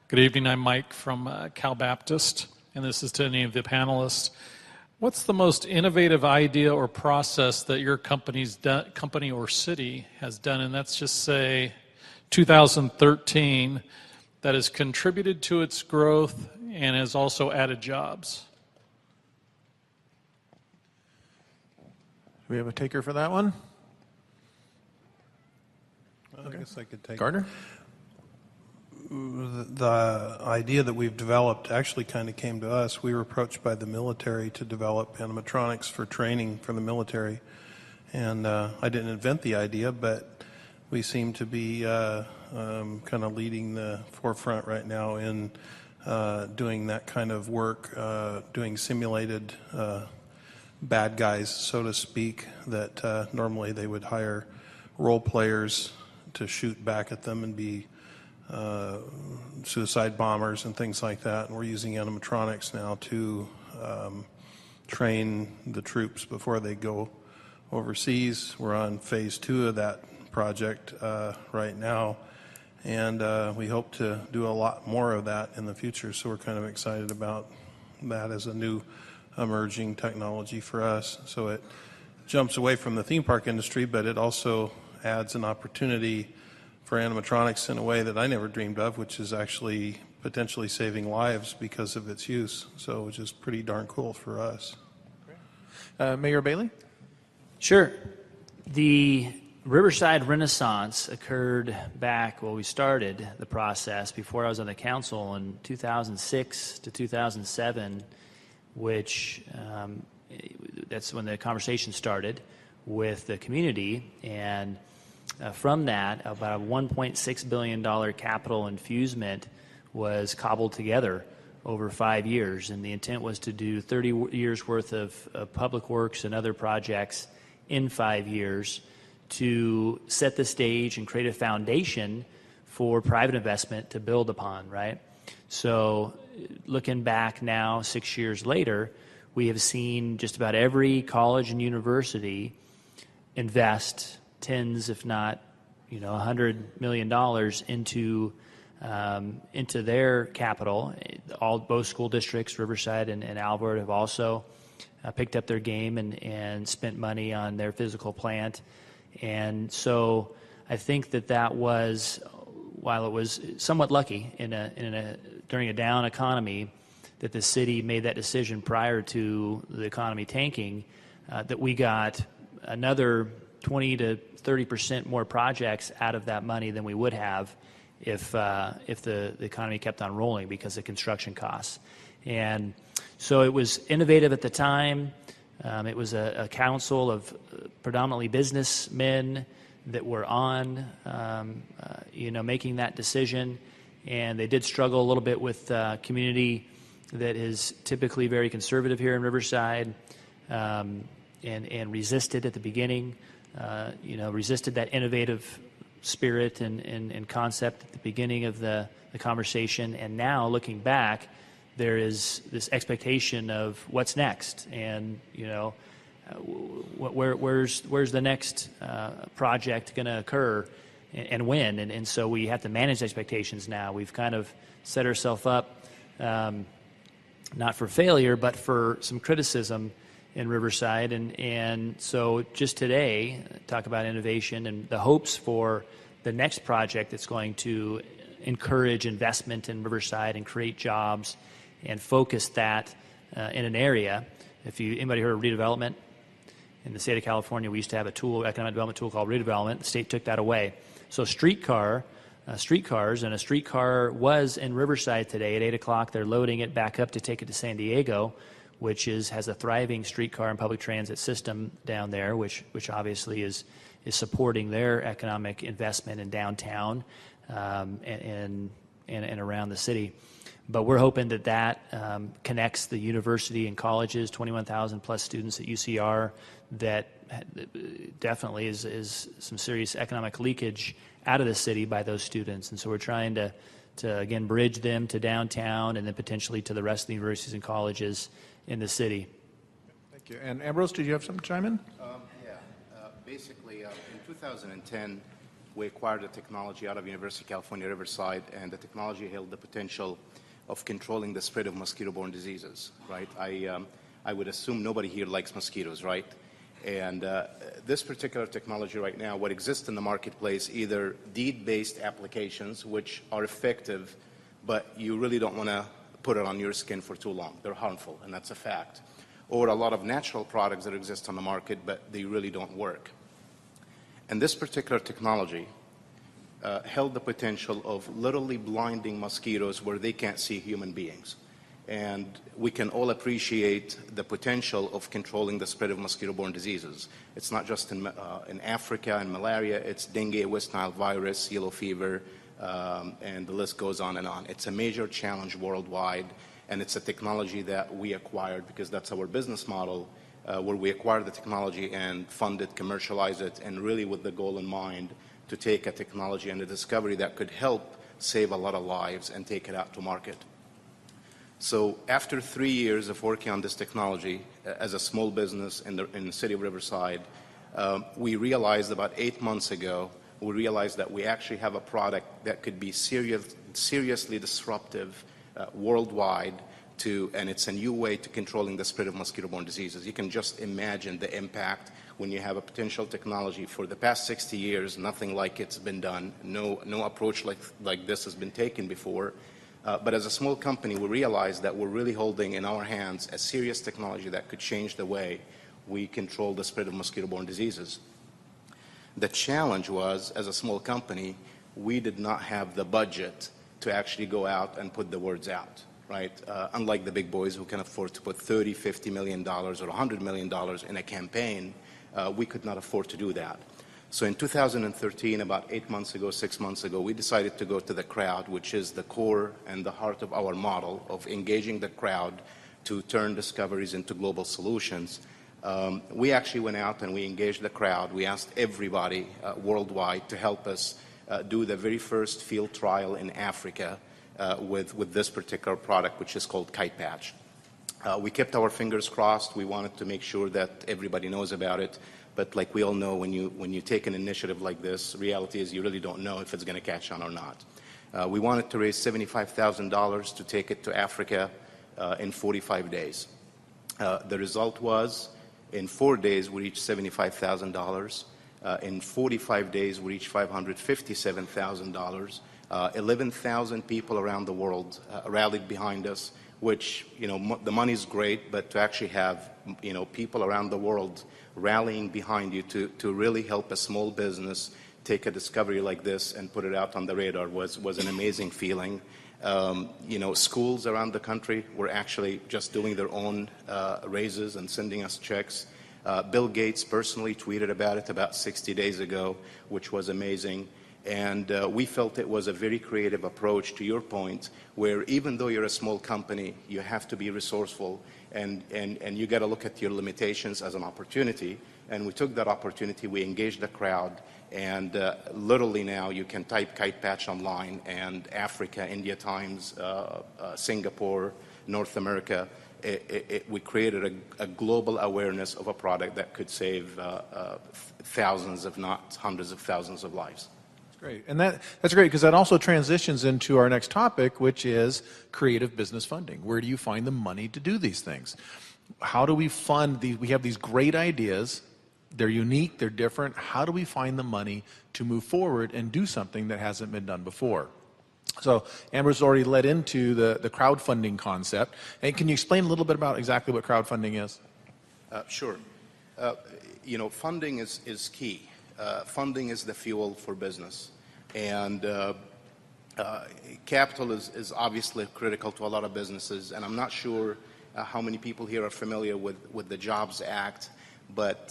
Good evening. I'm Mike from Cal Baptist, and this is to any of the panelists. What's the most innovative idea or process that your company or city has done, and let's just say 2013, that has contributed to its growth and has also added jobs? Do we have a taker for that one? Well, I guess I could take Garner? The idea that we've developed actually kind of came to us. We were approached by the military to develop animatronics for training for the military. And I didn't invent the idea, but we seem to be kind of leading the forefront right now in doing that kind of work, doing simulated bad guys, so to speak, that normally they would hire role players to shoot back at them and be suicide bombers and things like that. And we're using animatronics now to train the troops before they go overseas. We're on phase 2 of that project right now, and we hope to do a lot more of that in the future. So we're kind of excited about that as a new emerging technology for us. So it jumps away from the theme park industry, but it also adds an opportunity for animatronics in a way that I never dreamed of, which is actually potentially saving lives because of its use. So which is pretty darn cool for us. Mayor Baily? Sure. The Riverside Renaissance occurred back, well, we started the process before I was on the council in 2006 to 2007, which that's when the conversation started with the community. And from that, about a $1.6 billion capital infusement was cobbled together over 5 years. And the intent was to do 30 years worth of public works and other projects in 5 years to set the stage and create a foundation for private investment to build upon, right? So looking back now, 6 years later, we have seen just about every college and university invest tens, if not, $100 million into their capital. Both school districts, Riverside and Albert, have also picked up their game and spent money on their physical plant. And so I think that was, while it was somewhat lucky during a down economy, that the city made that decision prior to the economy tanking, that we got another 20 to 30% more projects out of that money than we would have if the economy kept on rolling because of construction costs. And so it was innovative at the time. It was a council of predominantly businessmen that were on, making that decision. And they did struggle a little bit with community that is typically very conservative here in Riverside, and resisted at the beginning. Resisted that innovative spirit and concept at the beginning of the conversation. And now, looking back, there is this expectation of what's next, and where's the next project going to occur, and when. And so we have to manage expectations now. We've kind of set ourselves up not for failure, but for some criticism in Riverside. And so just today, talk about innovation and the hopes for the next project that's going to encourage investment in Riverside and create jobs and focus that in an area. Anybody heard of redevelopment? In the state of California, we used to have economic development tool called redevelopment. The state took that away. So streetcars, and a streetcar was in Riverside today at 8 o'clock. They're loading it back up to take it to San Diego, which has a thriving streetcar and public transit system down there, which obviously is supporting their economic investment in downtown and around the city. But we're hoping that connects the university and colleges, 21,000 plus students at UCR, that definitely is some serious economic leakage out of the city by those students. And so we're trying to again, bridge them to downtown and then potentially to the rest of the universities and colleges in the city. Thank you. And Ambrose, did you have something to chime in? Basically, in 2010, we acquired the technology out of University of California, Riverside, and the technology held the potential of controlling the spread of mosquito-borne diseases, right? I would assume nobody here likes mosquitoes, right? And this particular technology right now, what exists in the marketplace, either deed-based applications, which are effective, but you really don't want to put it on your skin for too long. They're harmful, and that's a fact. Or a lot of natural products that exist on the market, but they really don't work. And this particular technology held the potential of literally blinding mosquitoes where they can't see human beings. And we can all appreciate the potential of controlling the spread of mosquito-borne diseases. It's not just in Africa and malaria, it's dengue, West Nile virus, yellow fever, and the list goes on and on. It's a major challenge worldwide, and it's a technology that we acquired because that's our business model, where we acquired the technology and fund it, commercialize it, and really with the goal in mind to take a technology and a discovery that could help save a lot of lives and take it out to market. So after 3 years of working on this technology as a small business in the city of Riverside, we realized about 8 months ago, we realized that we actually have a product that could be seriously disruptive worldwide and it's a new way to controlling the spread of mosquito-borne diseases. You can just imagine the impact when you have a potential technology. For the past 60 years, nothing like it's been done. No approach like this has been taken before. But as a small company, we realized that we're really holding in our hands a serious technology that could change the way we control the spread of mosquito-borne diseases. The challenge was, as a small company, we did not have the budget to actually go out and put the words out, right? Unlike the big boys who can afford to put $30, $50 million or $100 million in a campaign, we could not afford to do that. So in 2013, about 8 months ago, 6 months ago, we decided to go to the crowd, which is the core and the heart of our model of engaging the crowd to turn discoveries into global solutions. We actually went out and we engaged the crowd. We asked everybody worldwide to help us do the very first field trial in Africa with this particular product, which is called Kite Patch. We kept our fingers crossed. We wanted to make sure that everybody knows about it. But like we all know, when you take an initiative like this, reality is you really don't know if it's going to catch on or not. We wanted to raise $75,000 to take it to Africa in 45 days. The result was, in 4 days, we reached $75,000. In 45 days, we reached $557,000. 11,000 people around the world rallied behind us, which, the money's great, but to actually have, people around the world rallying behind you to really help a small business take a discovery like this and put it out on the radar was an amazing feeling. Schools around the country were actually just doing their own raises and sending us checks. Bill Gates personally tweeted about it about 60 days ago, which was amazing. And we felt it was a very creative approach, to your point, where even though you're a small company, you have to be resourceful and you got to look at your limitations as an opportunity. And we took that opportunity, we engaged the crowd, and literally now you can type Kite Patch online, and Africa, India Times, Singapore, North America, we created a global awareness of a product that could save thousands, if not hundreds of thousands of lives. Great. And that's great because that also transitions into our next topic, which is creative business funding. Where do you find the money to do these things? How do we fund these? We have these great ideas. They're unique. They're different. How do we find the money to move forward and do something that hasn't been done before? So Amber's already led into the crowdfunding concept. And can you explain a little bit about exactly what crowdfunding is? Sure. Funding is key. Funding is the fuel for business. And capital is obviously critical to a lot of businesses. And I'm not sure how many people here are familiar with the Jobs Act, but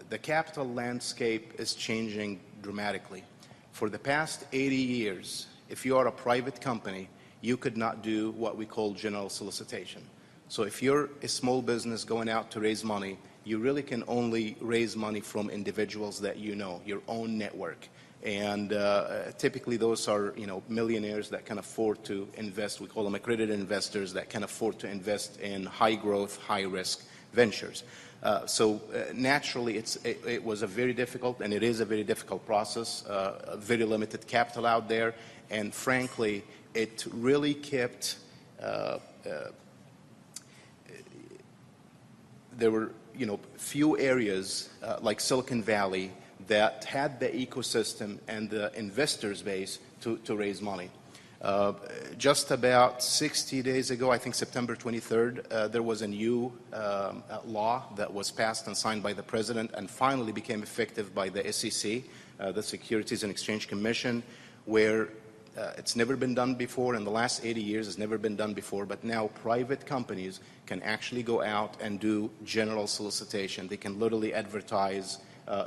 the capital landscape is changing dramatically. For the past 80 years, if you are a private company, you could not do what we call general solicitation. So if you're a small business going out to raise money, you really can only raise money from individuals that you know, your own network. And typically those are, millionaires that can afford to invest. We call them accredited investors that can afford to invest in high growth, high risk ventures. So naturally, it was a very difficult, and it is a very difficult process, very limited capital out there, and frankly, it really kept, there were few areas like Silicon Valley that had the ecosystem and the investors base to raise money. Just about 60 days ago, I think September 23rd, there was a new law that was passed and signed by the President and finally became effective by the SEC, the Securities and Exchange Commission, where it's never been done before. In the last 80 years, it's never been done before, but now private companies can actually go out and do general solicitation. They can literally advertise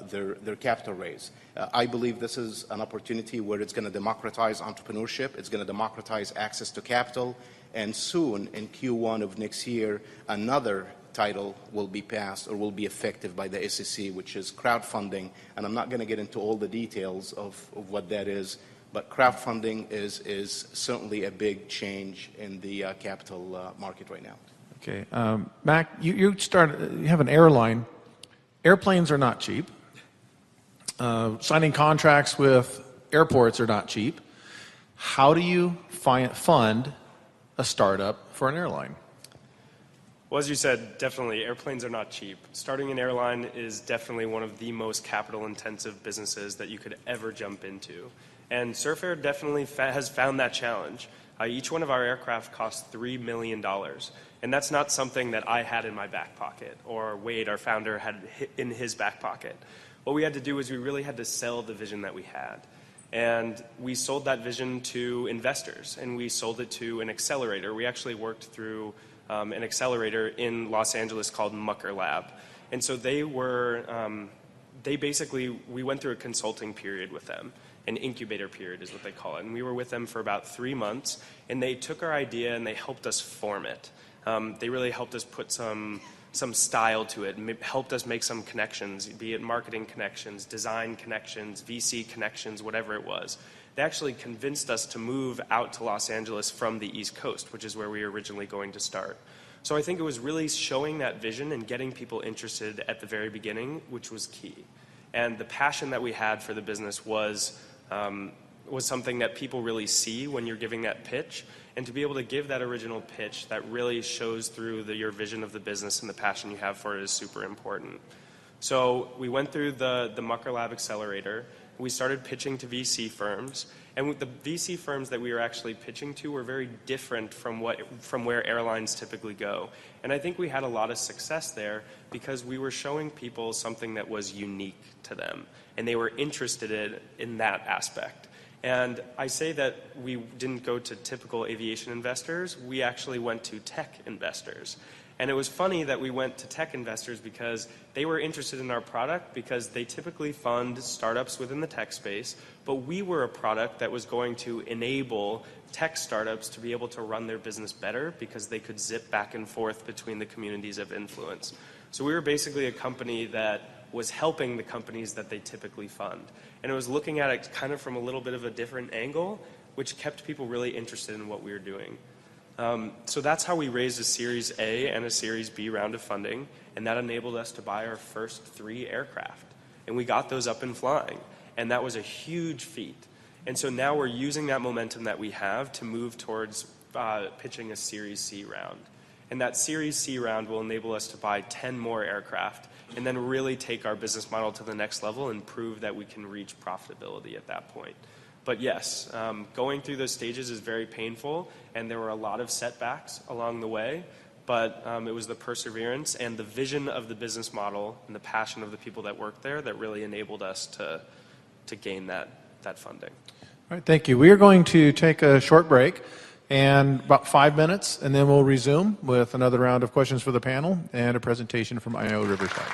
their capital raise. I believe this is an opportunity where it's going to democratize entrepreneurship, it's going to democratize access to capital, and soon in Q1 of next year, another title will be passed or will be effective by the SEC, which is crowdfunding. And I'm not going to get into all the details of what that is, but crowdfunding is certainly a big change in the capital market right now. Okay, Mac, you have an airline. Airplanes are not cheap. Signing contracts with airports are not cheap. How do you fund a startup for an airline? Well, as you said, definitely airplanes are not cheap. Starting an airline is definitely one of the most capital-intensive businesses that you could ever jump into. And SurfAir definitely has found that challenge. Each one of our aircraft costs $3 million. And that's not something that I had in my back pocket or Wade, our founder, had in his back pocket. What we had to do is we really had to sell the vision that we had. And we sold that vision to investors, and we sold it to an accelerator. We actually worked through an accelerator in Los Angeles called Mucker Lab. And so we went through a consulting period with them. An incubator period is what they call it. And we were with them for about 3 months, and they took our idea and they helped us form it. They really helped us put some style to it, and helped us make some connections, be it marketing connections, design connections, VC connections, whatever it was. They actually convinced us to move out to Los Angeles from the East Coast, which is where we were originally going to start. So I think it was really showing that vision and getting people interested at the very beginning, which was key. And the passion that we had for the business was something that people really see when you're giving that pitch. And to be able to give that original pitch that really shows through your vision of the business and the passion you have for it is super important. So we went through the Mucker Lab Accelerator. We started pitching to VC firms. And the VC firms that we were actually pitching to were very different from where airlines typically go. And I think we had a lot of success there because we were showing people something that was unique to them. And they were interested in that aspect. And I say that we didn't go to typical aviation investors. We actually went to tech investors. And it was funny that we went to tech investors because they were interested in our product because they typically fund startups within the tech space. But we were a product that was going to enable tech startups to be able to run their business better because they could zip back and forth between the communities of influence. So we were basically a company that was helping the companies that they typically fund. And it was looking at it kind of from a little bit of a different angle, which kept people really interested in what we were doing. So that's how we raised a Series A and a Series B round of funding, and that enabled us to buy our first 3 aircraft. And we got those up and flying, and that was a huge feat. And so now we're using that momentum that we have to move towards pitching a Series C round. And that Series C round will enable us to buy 10 more aircraft and then really take our business model to the next level and prove that we can reach profitability at that point. But yes, going through those stages is very painful, and there were a lot of setbacks along the way, but it was the perseverance and the vision of the business model and the passion of the people that worked there that really enabled us to gain that funding. All right, thank you. We are going to take a short break, and about 5 minutes, and then we'll resume with another round of questions for the panel and a presentation from IO Riverside.